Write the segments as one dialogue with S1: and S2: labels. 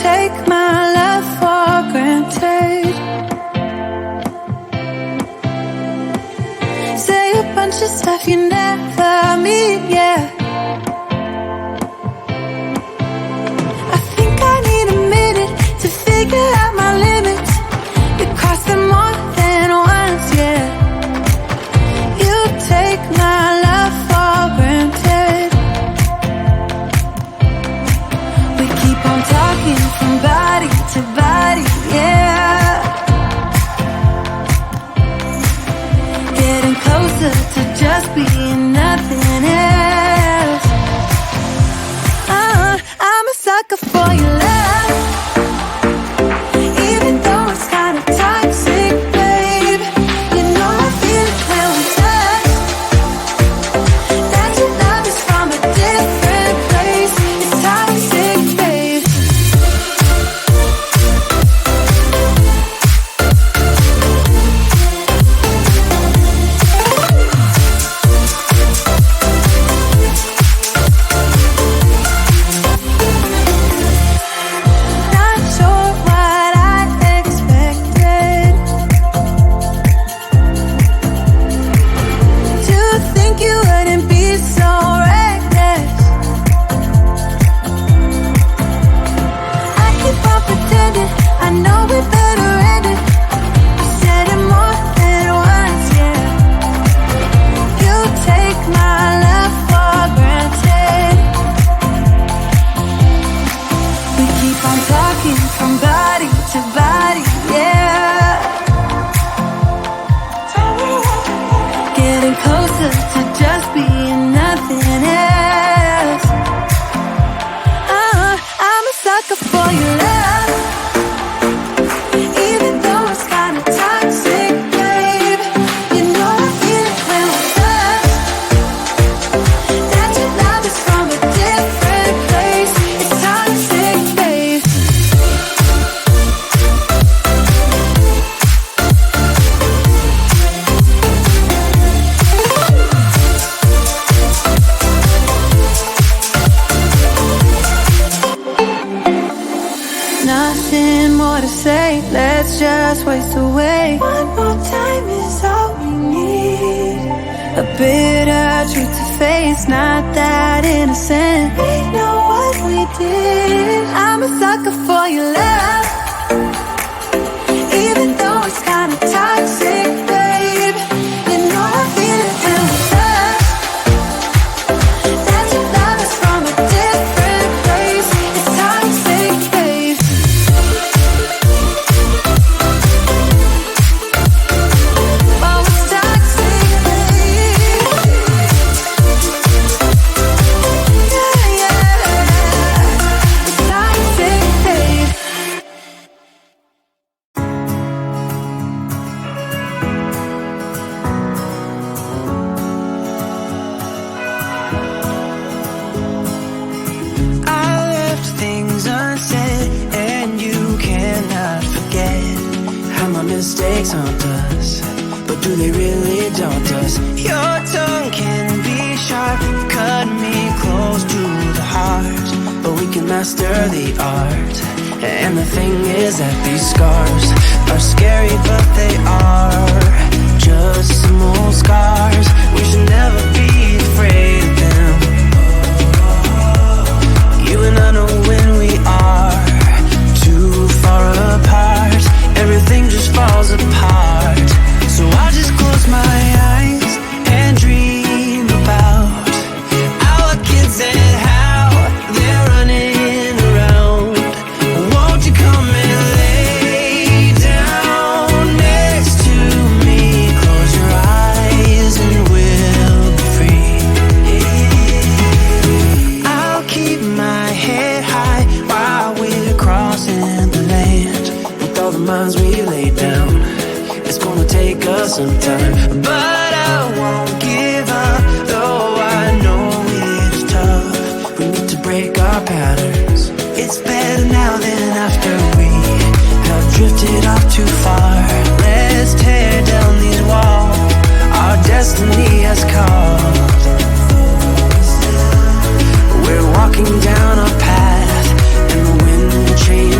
S1: take my love for granted. Say a bunch of stuff you never mean, yeah. I think I need a minute to figure out my limits. You cross them more than once, yeah. You take my love for granted. We keep on talking from body to body, yeah. Getting closer to just being nothing else. I'm a sucker for your love, even though it's kinda toxic, babe. You know I feel it when we touch, that your love is from a different place. It's toxic, babe. Not sure what I expected. To think you wouldn't be so reckless. I keep on pretending I know we better end it. I said it more than once, yeah. You take my love for granted. We keep on talking from body to body, yeah. Getting closer to just being nothing else. I'm a sucker for your love, even though it's kinda toxic, babe. You know I feel it when we touch, that your love is from a different place. It's toxic, babe. Nothing more to say, let's just waste away. One more time is all we need. A bitter truth to face, not that innocent. We know what we did. I'm a sucker for your love, even though it's kinda toxic, babe. You know I feel it when we touch, that your love is from a different place. It's toxic, babe. Oh, it's toxic, babe. Yeah, yeah. It's toxic, babe.
S2: I left things unsaid, and you cannot forget how my mistakes haunt us, but do they really daunt us? Your tongue can be sharp, cut me close to the heart, but we can master the art. And the thing is that these scars are scary, but they are just some old scars. We should never be afraid of them. You and I know when we are too far apart, everything just falls apart. So I just close my eyes and dream about our kids and how they're running around. Won't you come and lay down next to me? Close your eyes and we'll be free. I'll keep my head high while we're crossing the land. With all the minds we lay down, it's gonna take us some time, but I won't give up, though I know it's tough. We need to break our patterns. It's better now than after we have drifted off too far. Let's tear down these walls our destiny has called. We're walking down a path, and the wind will change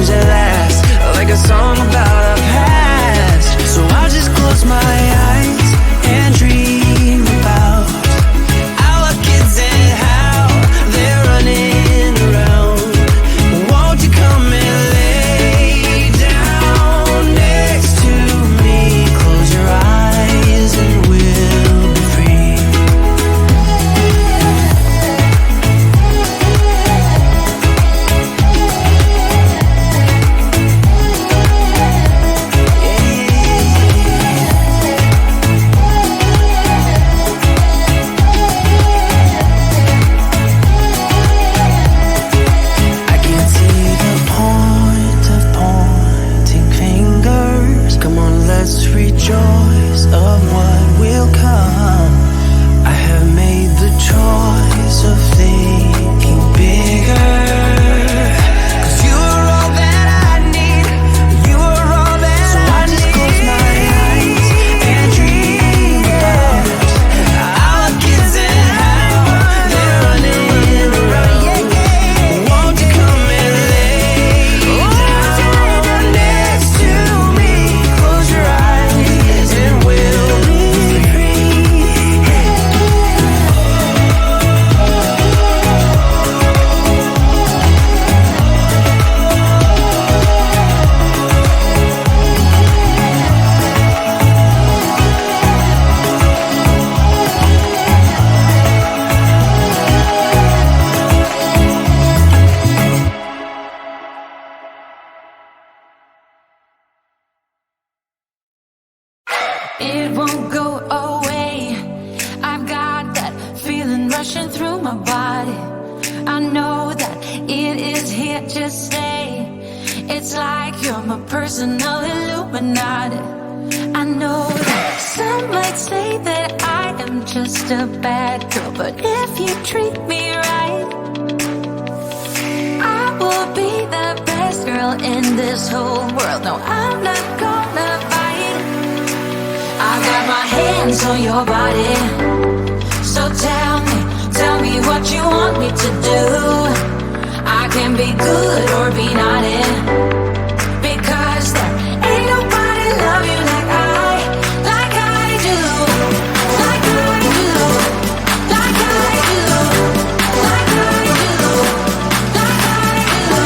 S1: my body. I know that it is here to stay. It's like you're my personal Illuminati. I know that some might say that I am just a bad girl, but if you treat me right, I will be the best girl in this whole world. No, I'm not gonna fight. I got my hands on your body, so tell me what you want me to do. I can be good or be naughty, because there ain't nobody love you like I do, like I do, like I do, like I do, like I do,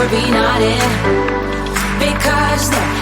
S1: be naughty, because there